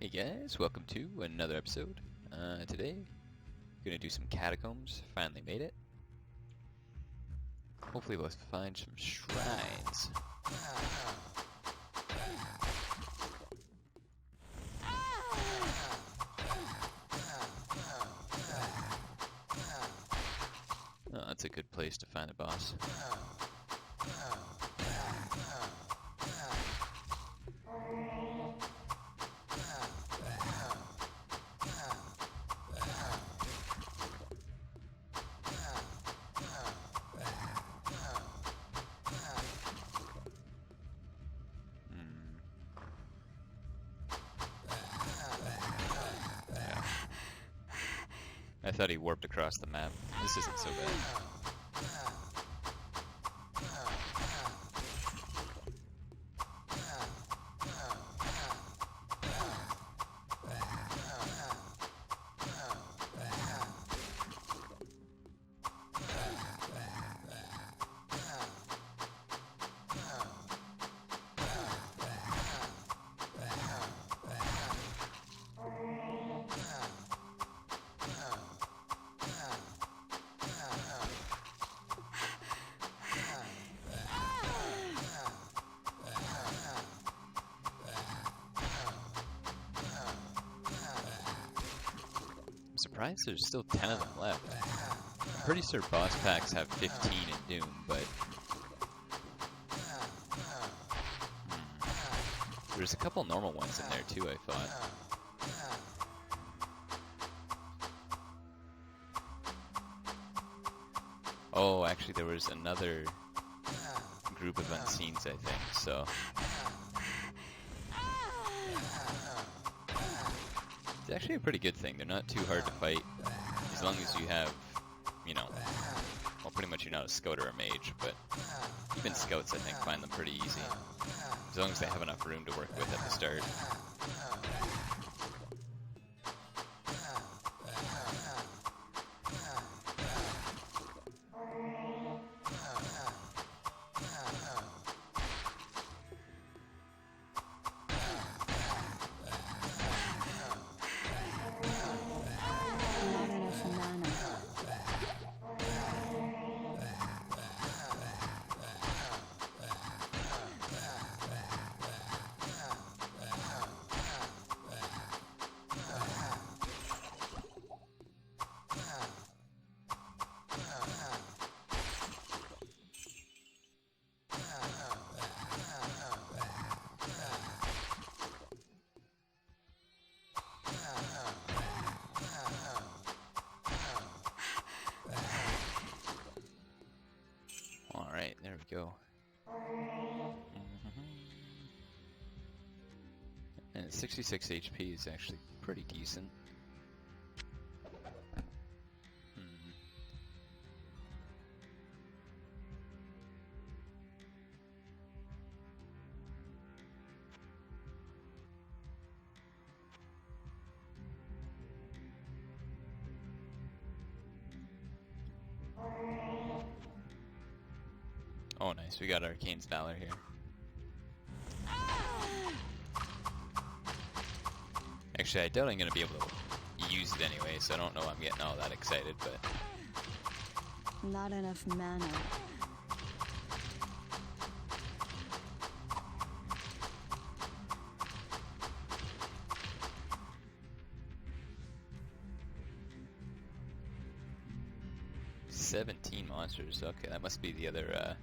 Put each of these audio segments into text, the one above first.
Hey guys, welcome to another episode. Today, gonna do some catacombs. Finally made it. Hopefully we'll find some shrines. Oh, that's a good place to find a boss. I thought he warped across the map. This isn't so bad. Surprised there's still 10 of them left. I'm pretty sure boss packs have 15 in Doom, but there's a couple normal ones in there too, I thought. Oh, actually there was another group of Unseens, I think, so it's actually a pretty good thing. They're not too hard to fight, as long as you have, you know, well, pretty much you're not a scout or a mage, but even scouts, I think, find them pretty easy, as long as they have enough room to work with at the start. Alright, there we go. And 66 HP is actually pretty decent. Oh nice, we got Arcane's Valor here. Actually, I doubt I'm going to be able to use it anyway, so I don't know I'm getting all that excited, but... Not enough mana. "17 monsters, okay, that must be the other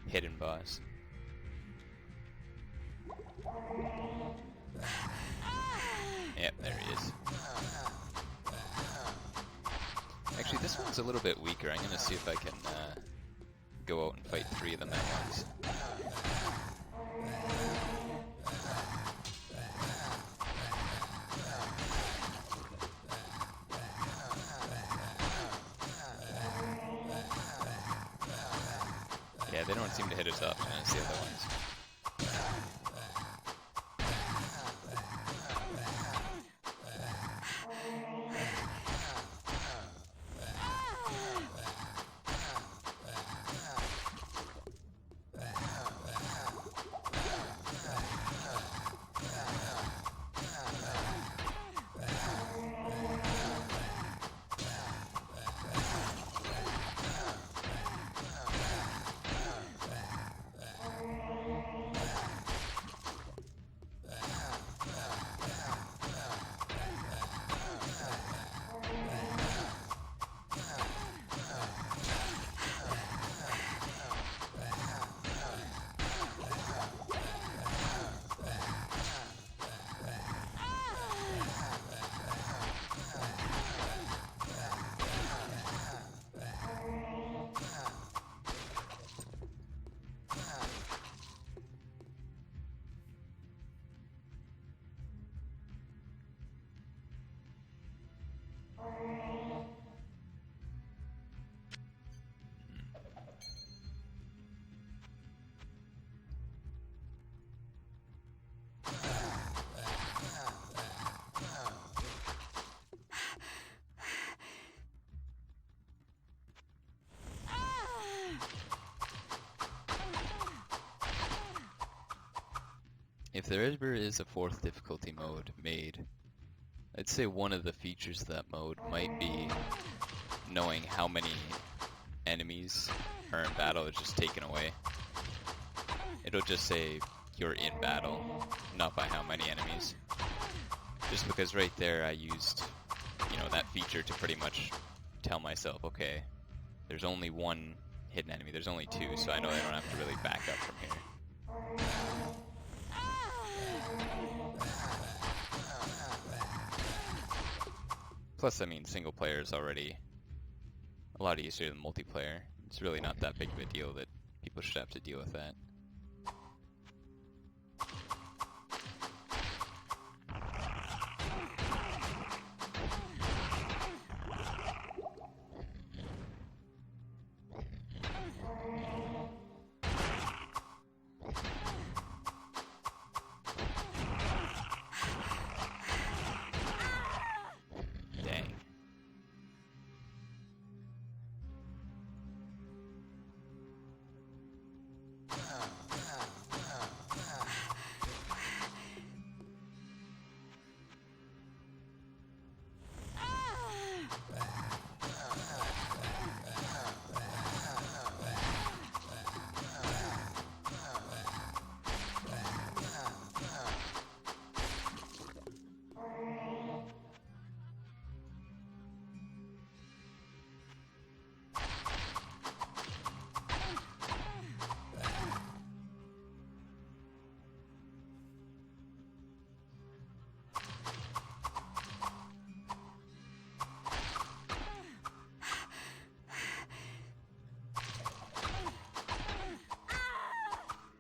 hidden boss. Yep, there he is. Actually, this one's a little bit weaker. I'm gonna see if I can go out and fight 3 of them at once. Yeah, they don't seem to hit us up. I'm gonna see the other ones. if there ever is a 4th difficulty mode made, I'd say one of the features of that mode might be knowing how many enemies are in battle is just taken away. It'll just say you're in battle, not by how many enemies. Just because right there I used, you know, that feature to pretty much tell myself, okay, there's only one hidden enemy, there's only 2, so I know I don't have to really back up from here. Plus, I mean, single player is already a lot easier than multiplayer. It's really not that big of a deal that people should have to deal with that. Dang.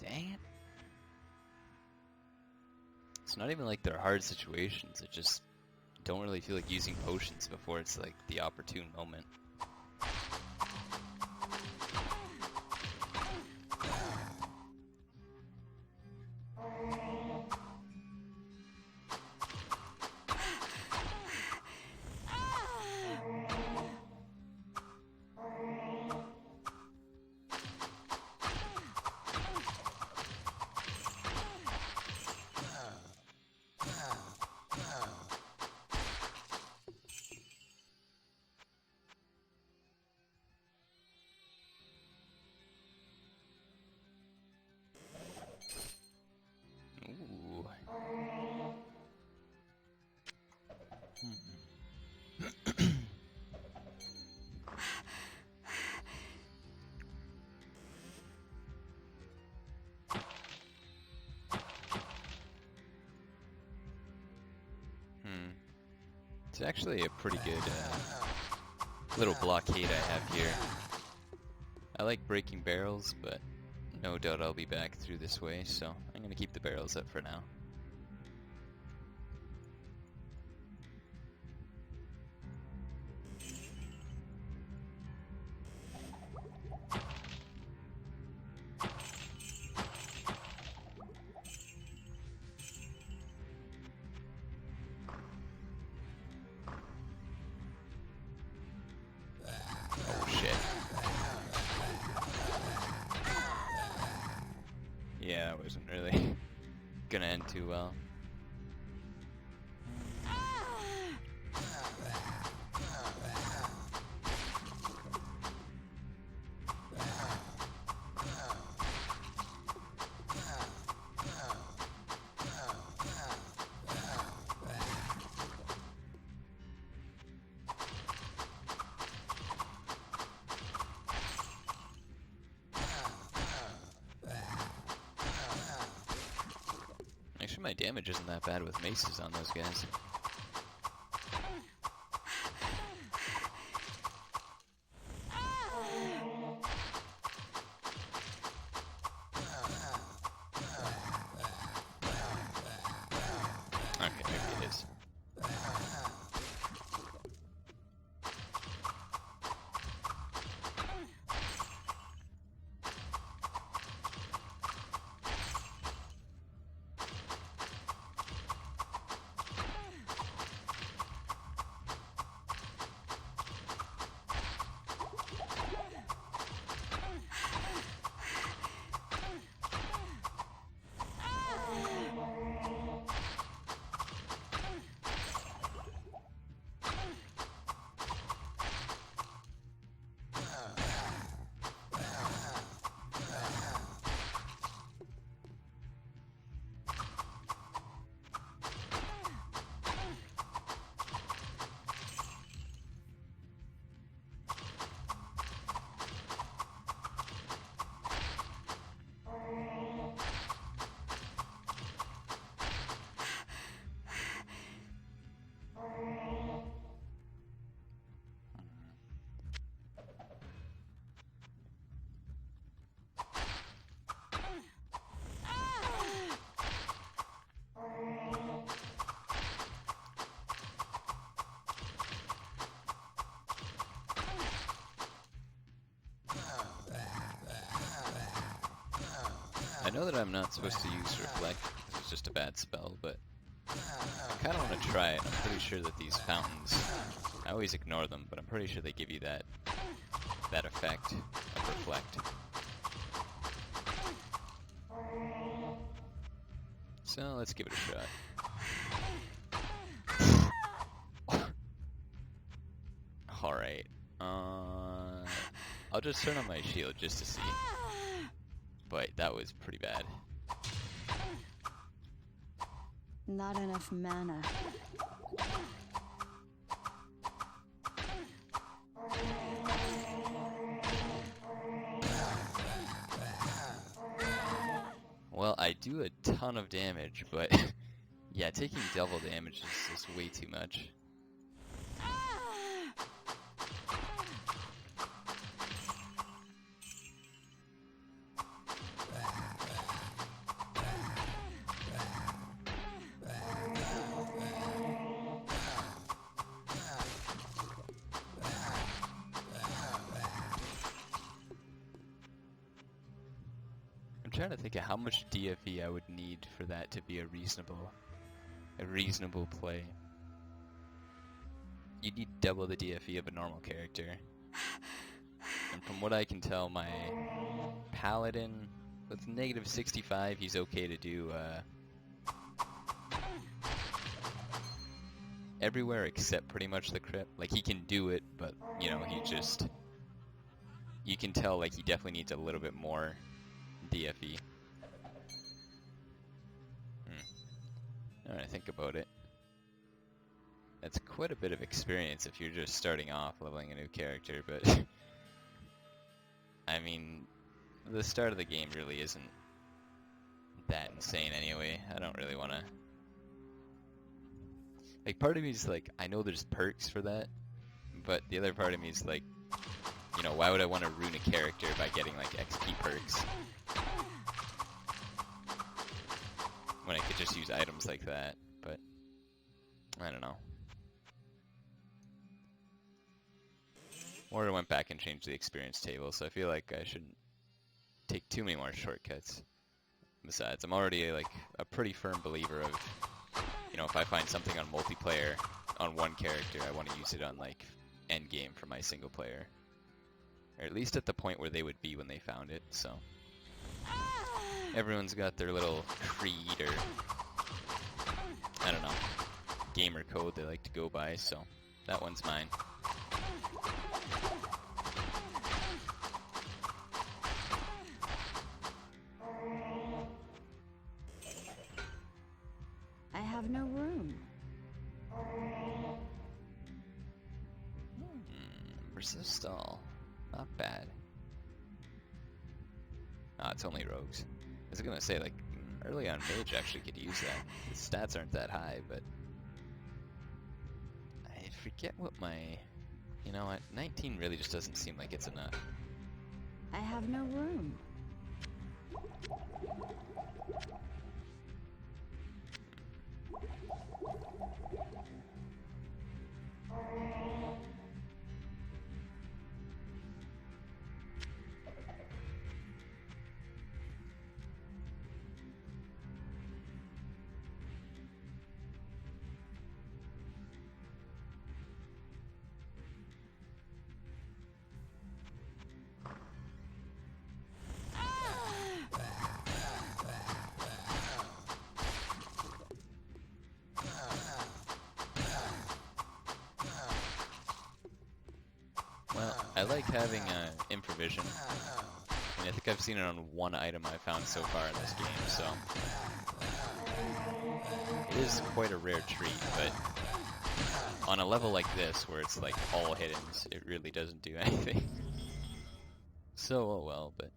Dang it. It's not even like they're hard situations, I just don't really feel like using potions before it's like the opportune moment. Ooh. It's actually a pretty good little blockade I have here. I like breaking barrels, but no doubt I'll be back through this way, so I'm going to keep the barrels up for now. Oh shit. Yeah, that wasn't really gonna end too well. Actually, my damage isn't that bad with maces on those guys. Okay, maybe it is. know that I'm not supposed to use Reflect, because it's just a bad spell, but I kind of want to try it. I'm pretty sure that these fountains, I always ignore them, but I'm pretty sure they give you that effect of Reflect. So let's give it a shot. Alright. I'll just turn on my shield just to see. But that was pretty bad. Not enough mana. Well, I do a ton of damage, but yeah, taking double damage is just way too much. I'm trying to think of how much DFE I would need for that to be a reasonable play. You need double the DFE of a normal character. And from what I can tell, my Paladin, with negative 65, he's okay to do everywhere except pretty much the crypt. Like, he can do it, but, you know, he just... You can tell, like, he definitely needs a little bit more DFE. Now that I think about it, that's quite a bit of experience if you're just starting off leveling a new character, but I mean, the start of the game really isn't that insane anyway. I don't really want to... Like, part of me is like, I know there's perks for that, but the other part of me is like, you know, why would I want to ruin a character by getting like XP perks when I could just use items like that? But I don't know. Or I went back and changed the experience table, so I feel like I shouldn't take too many more shortcuts. Besides, I'm already like a pretty firm believer of, you know, if I find something on multiplayer on one character, I want to use it on like end game for my single player. Or at least at the point where they would be when they found it, so. Everyone's got their little creed or, I don't know, gamer code they like to go by, so that one's mine. I have no room. Resist all. Not bad. Ah, it's only rogues. I was gonna say, like, early on mage actually could use that. The stats aren't that high, but I forget what my... You know what? 19 really just doesn't seem like it's enough. I have no room. Well, I like having improvision. I mean, I think I've seen it on one item I've found so far in this game, so it is quite a rare treat, but on a level like this, where it's like all hiddens, it really doesn't do anything. So, oh well, but...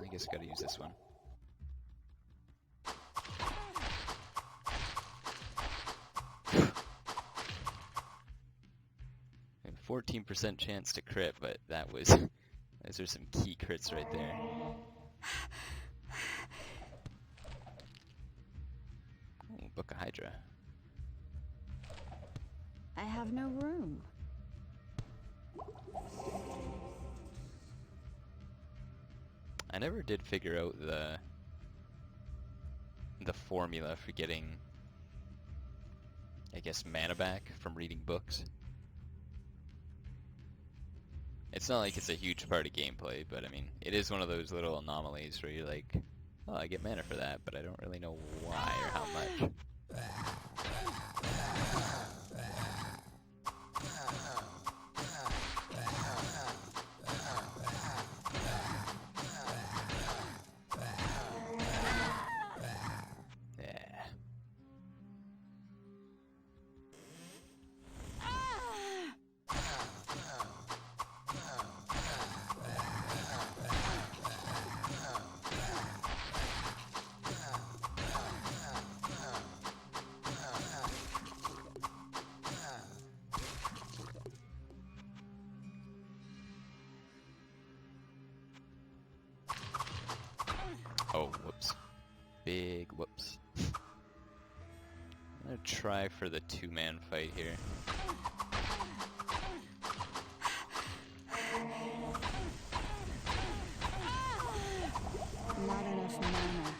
I guess I gotta use this one. And 14% chance to crit, but that was... those are some key crits right there. Ooh, Book of Hydra. I have no room. I never did figure out the formula for getting, I guess, mana back from reading books. It's not like it's a huge part of gameplay, but I mean, it is one of those little anomalies where you're like, oh, I get mana for that, but I don't really know why or how much. Oh, whoops. Big whoops. I'm gonna try for the two-man fight here. Not enough mana.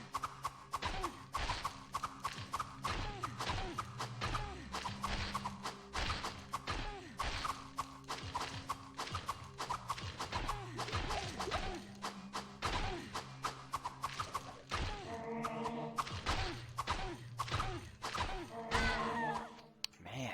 Man.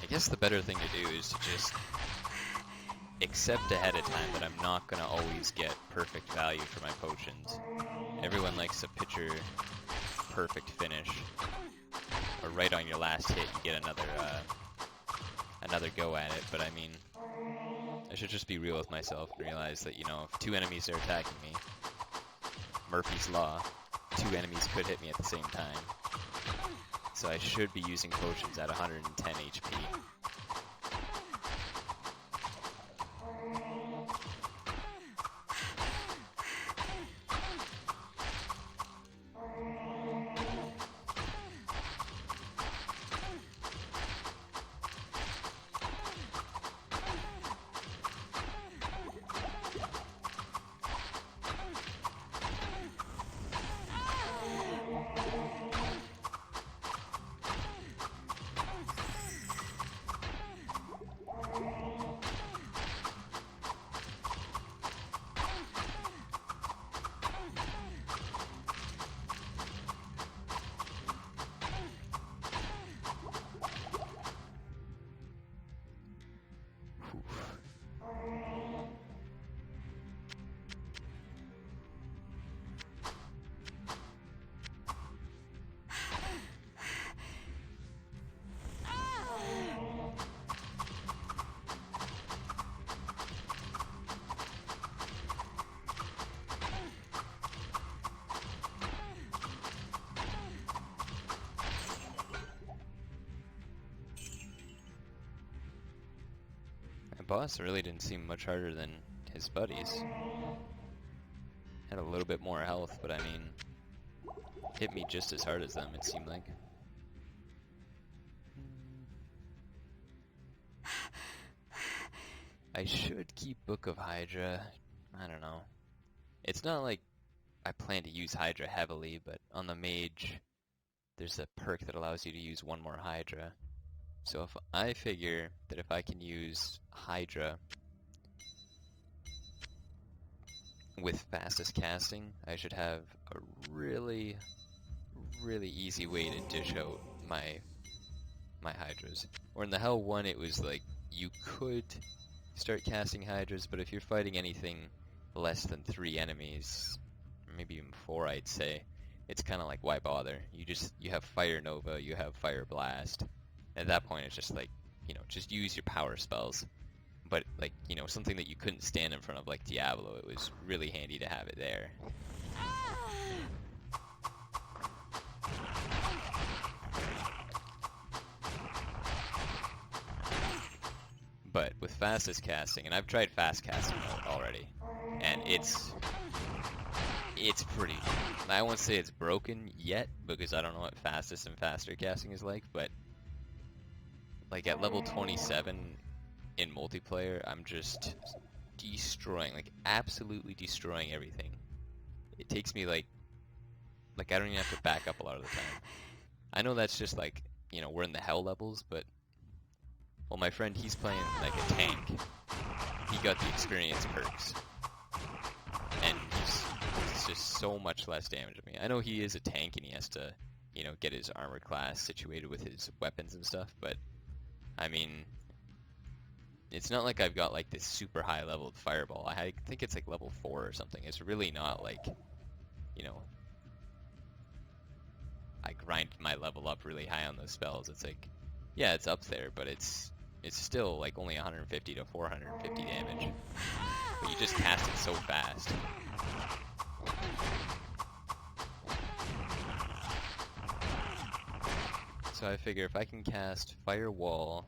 I guess the better thing to do is to just accept ahead of time that I'm not going to always get perfect value for my potions. Everyone likes a picture perfect finish, or right on your last hit you get another go at it, but I mean, I should just be real with myself and realize that, you know, if two enemies are attacking me, Murphy's Law, two enemies could hit me at the same time. So I should be using potions at 110 HP. Boss really didn't seem much harder than his buddies. Had a little bit more health, but I mean, hit me just as hard as them, it seemed like. I should keep Book of Hydra. I don't know. It's not like I plan to use Hydra heavily, but on the mage, there's a perk that allows you to use one more Hydra. So if I figure that if I can use Hydra with fastest casting, I should have a really, really easy way to dish out my Hydras. Or in the Hell 1, it was like you could start casting Hydras, but if you're fighting anything less than 3 enemies, maybe even 4, I'd say, it's kind of like, why bother? You have Fire Nova, you have Fire Blast. At that point, it's just like, just use your power spells. But like, something that you couldn't stand in front of like Diablo, it was really handy to have it there. But with fastest casting, and I've tried fast casting already, and it's pretty, I won't say it's broken yet, because I don't know what fastest and faster casting is like, but like at level 27 in multiplayer, I'm just destroying, like absolutely destroying everything. It takes me like I don't even have to back up a lot of the time. I know that's just like, we're in the hell levels, but well, my friend, he's playing like a tank. He got the experience perks. And he's just so much less damage than me. I know he is a tank and he has to, get his armor class situated with his weapons and stuff, but I mean, it's not like I've got like this super high leveled fireball. I think it's like level 4 or something. It's really not like, I grind my level up really high on those spells. It's like, yeah, it's up there, but it's still like only 150 to 450 damage. But you just cast it so fast. So I figure if I can cast Fire Wall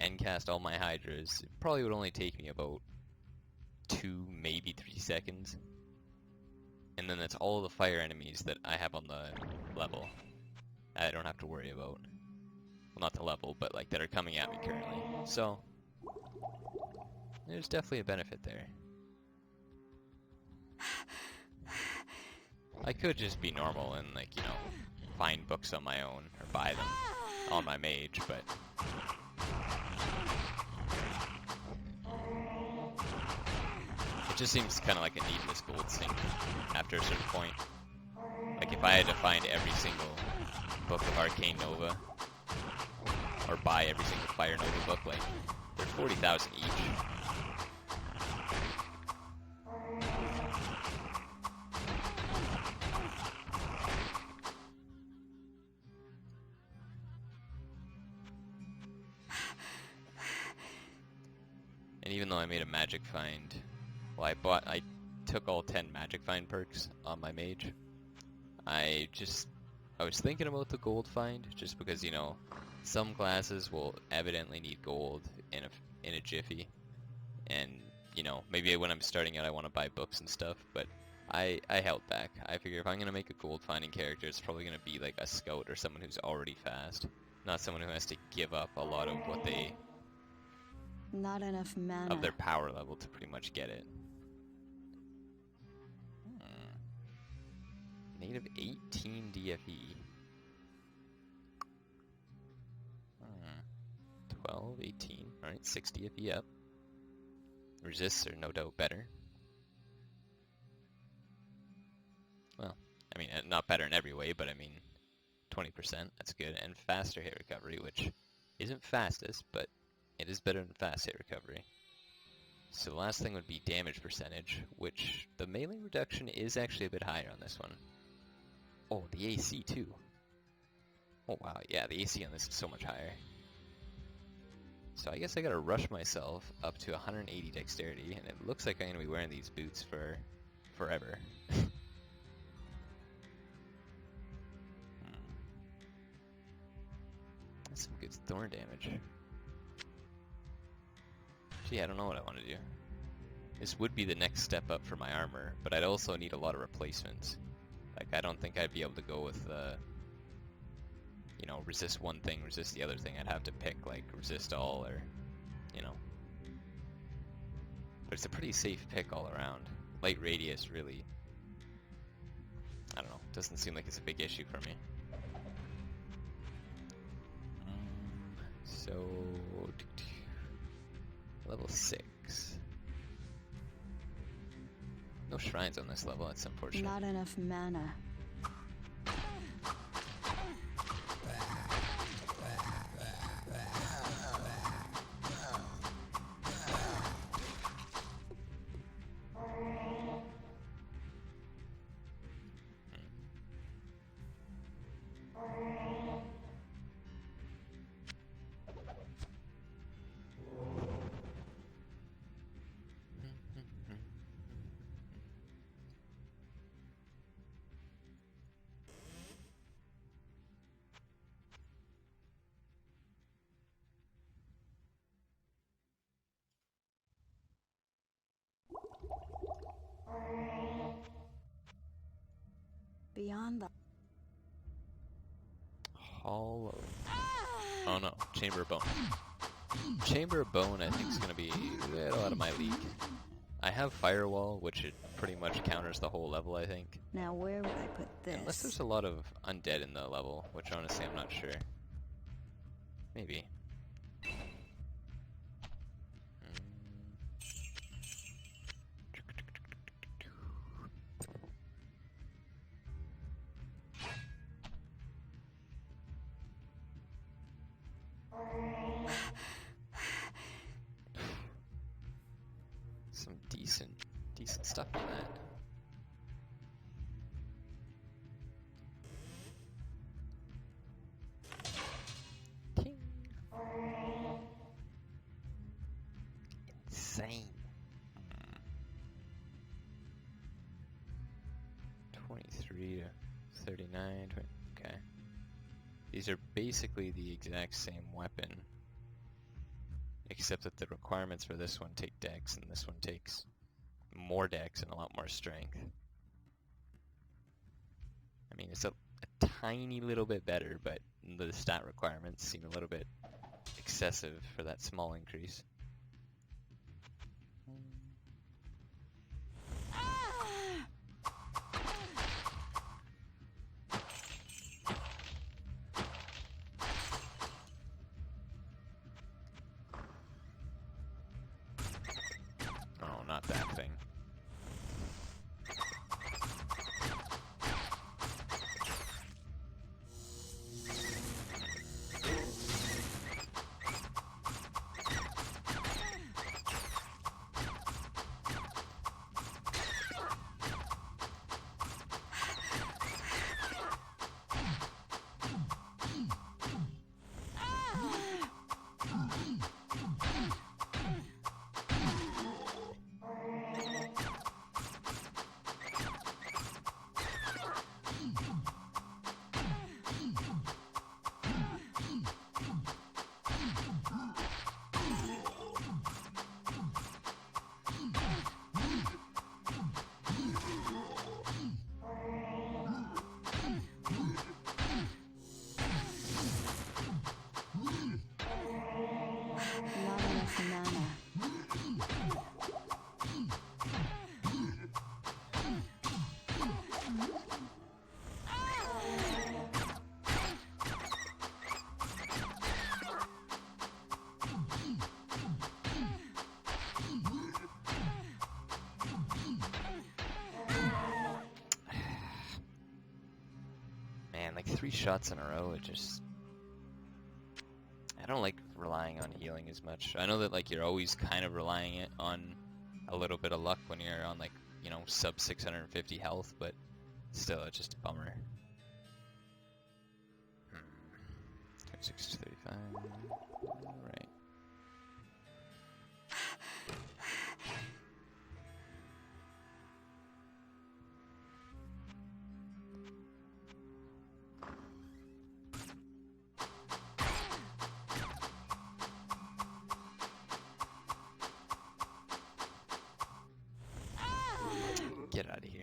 and cast all my Hydras, it probably would only take me about 2, maybe 3 seconds. And then that's all the fire enemies that I have on the level. I don't have to worry about. Well, not the level, but like that are coming at me currently. So there's definitely a benefit there. I could just be normal and like, find books on my own or buy them on my mage, but it just seems kind of like a needless gold sink after a certain point. Like if I had to find every single book of Arcane Nova, or buy every single Fire Nova book, like, they're 40,000 each. And even though I made a magic find, well, I took all 10 magic find perks on my mage. I was thinking about the gold find, just because, some classes will evidently need gold in a jiffy, and maybe when I'm starting out I want to buy books and stuff, but I held back. I figure if I'm gonna make a gold finding character, it's probably gonna be like a scout or someone who's already fast, not someone who has to give up a lot of what they Not enough mana. of their power level to pretty much get it. Native 18 DFE. 12, 18, alright, 6 DFE up. Resists are no doubt better. Well, I mean, not better in every way, but I mean, 20%, that's good. And faster hit recovery, which isn't fastest, but it is better than fast hit recovery. So the last thing would be damage percentage, which the melee reduction is actually a bit higher on this one. Oh, the AC too. Oh wow, yeah, the AC on this is so much higher. So I guess I gotta rush myself up to 180 dexterity, and it looks like I'm gonna be wearing these boots for forever. That's some good thorn damage. Gee, I don't know what I want to do. This would be the next step up for my armor, but I'd also need a lot of replacements. Like, I don't think I'd be able to go with, resist one thing, resist the other thing. I'd have to pick, like, resist all, or, But it's a pretty safe pick all around. Light radius really, I don't know, doesn't seem like it's a big issue for me. So, level 6. No shrines on this level, that's unfortunate. Not enough mana. beyond the... Hollow. Oh no, Chamber of Bone. Chamber of Bone I think is going to be a little out of my league. I have Firewall, which it pretty much counters the whole level, I think. Now where would I put this? Unless there's a lot of undead in the level, which honestly I'm not sure. Maybe. Some decent stuff in that. Ting. Insane. 23 to 39. Okay. These are basically the exact same weapon, except that the requirements for this one take dex and this one takes more dex and a lot more strength. I mean, it's a tiny little bit better, but the stat requirements seem a little bit excessive for that small increase. Oh, not that thing. Not enough mana. Man, like 3 shots in a row, it just... I don't like relying on healing as much. I know that like you're always kind of relying it on a little bit of luck when you're on like, you know, sub 650 health, but still, it's just a bummer. 26 to 35. Alright. Get out of here.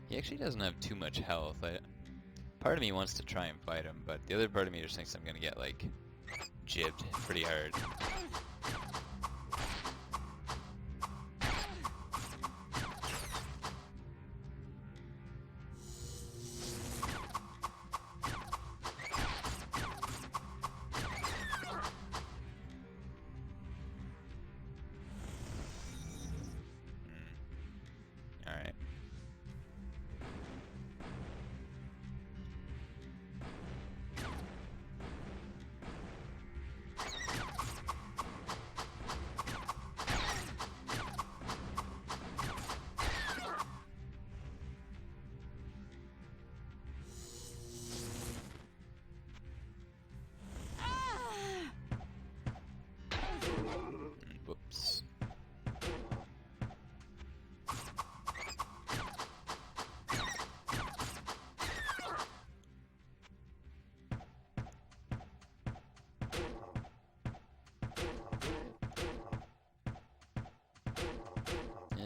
He actually doesn't have too much health. Part of me wants to try and fight him, but the other part of me just thinks I'm gonna get, like, jibbed pretty hard.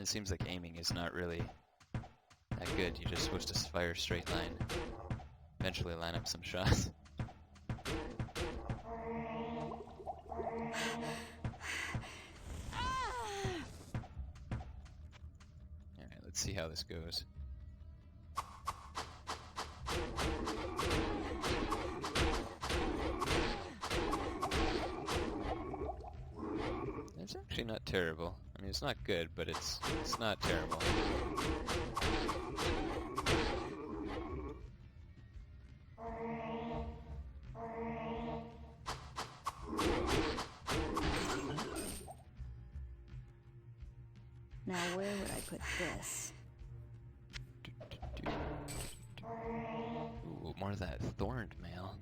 seems like aiming is not really that good. You're just supposed to fire straight line. Eventually line up some shots. Alright, let's see how this goes. It's actually not terrible. I mean, it's not good, but it's not terrible. Now where would I put this? Ooh, more of that thorned mail.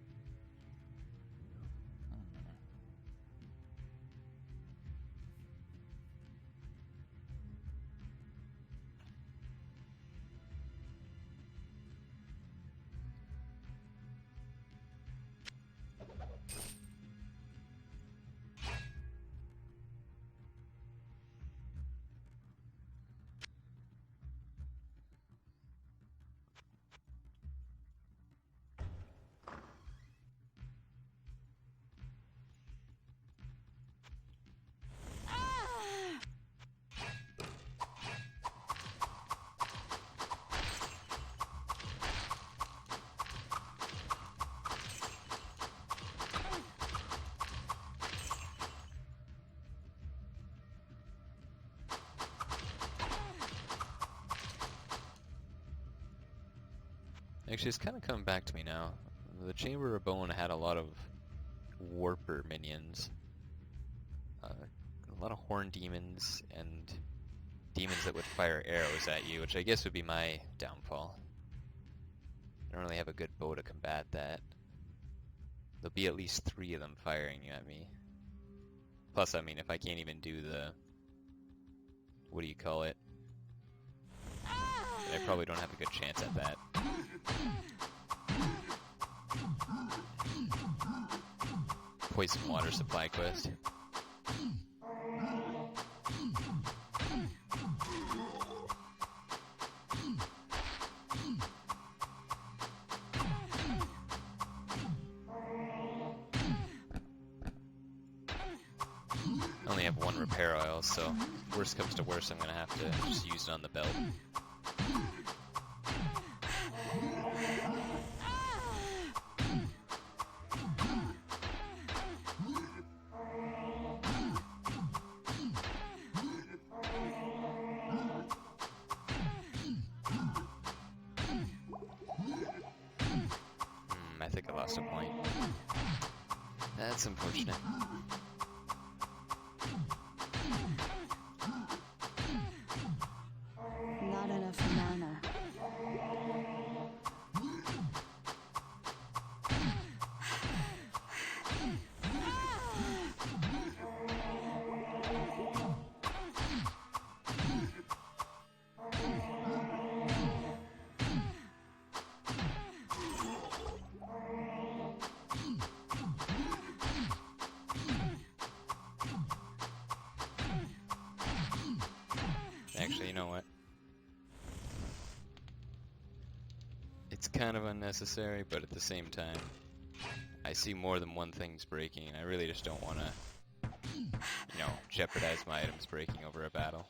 Actually, it's kind of coming back to me now. The Chamber of Bone had a lot of Warper minions. A lot of Horn Demons and demons that would fire arrows at you, which I guess would be my downfall. I don't really have a good bow to combat that. There'll be at least 3 of them firing at me. Plus, I mean, if I can't even do the... what do you call it? Then I probably don't have a good chance at that. Poison water supply quest. I only have 1 repair oil, so if worst comes to worst, I'm gonna have to just use it on the belt. I think I lost a point. That's unfortunate. Not enough mana. Actually, you know what? It's kind of unnecessary, but at the same time, I see more than one thing's breaking, and I really just don't want to, you know, jeopardize my items breaking over a battle.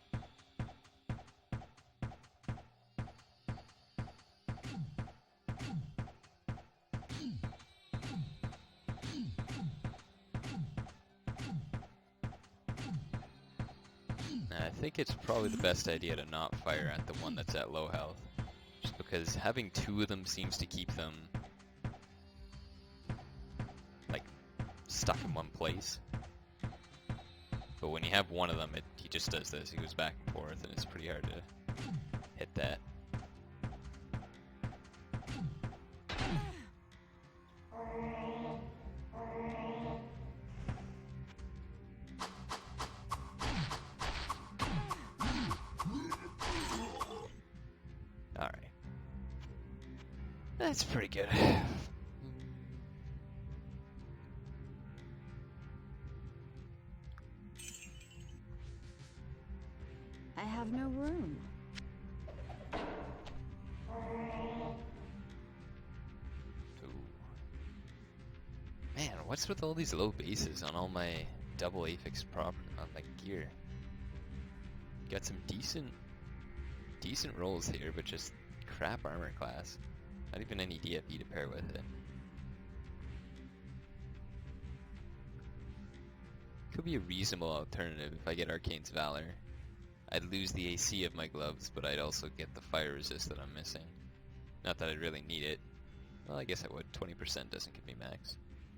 I think it's probably the best idea to not fire at the one that's at low health. Just because having 2 of them seems to keep them, like, stuck in one place. But when you have 1 of them, he just does this. He goes back and forth, and it's pretty hard to hit that. Alright. That's pretty good. I have no room. Man, what's with all these low bases on all my double affix on my gear? Got some decent rolls here, but just crap armor class. Not even any DFE to pair with it. Could be a reasonable alternative if I get Arcane's Valor. I'd lose the AC of my gloves, but I'd also get the fire resist that I'm missing. Not that I'd really need it. Well, I guess I would. 20% doesn't give me max.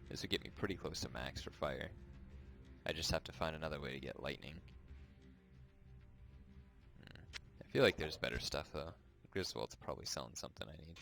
This would get me pretty close to max for fire. I just have to find another way to get lightning. I feel like there's better stuff though. Griswold's probably selling something I need.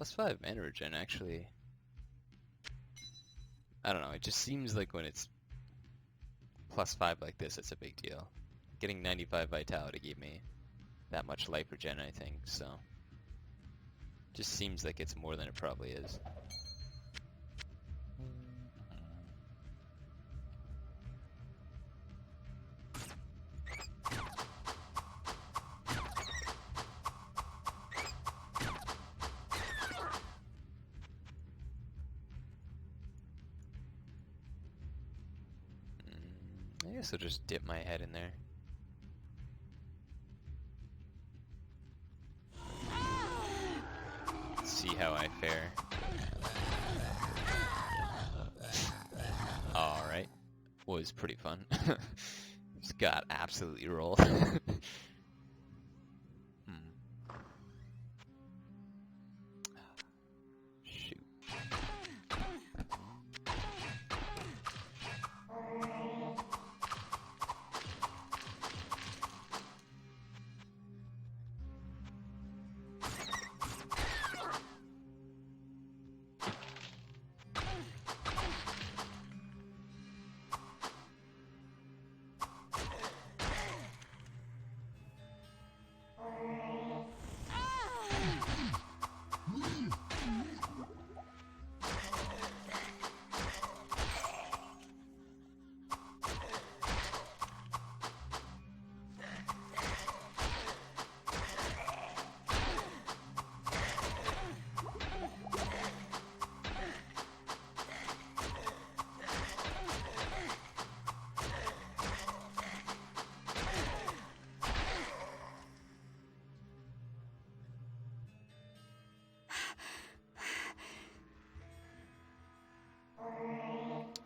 +5 mana regen actually. I don't know, it just seems like when it's +5 like this, it's a big deal. Getting 95 vitality gave me that much life regen, I think, so. Just seems like it's more than it probably is. I guess I'll just dip my head in there. See how I fare. Alright. Was pretty fun. Just got absolutely rolled. Shoot.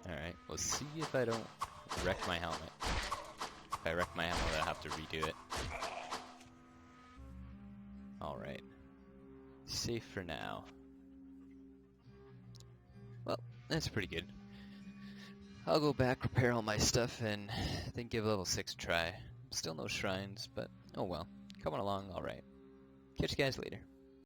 Alright, we'll see if I don't wreck my helmet. If I wreck my helmet, I'll have to redo it. Alright. Safe for now. Well, that's pretty good. I'll go back, repair all my stuff, and then give level 6 a try. Still no shrines, but oh well. Coming along alright. Catch you guys later.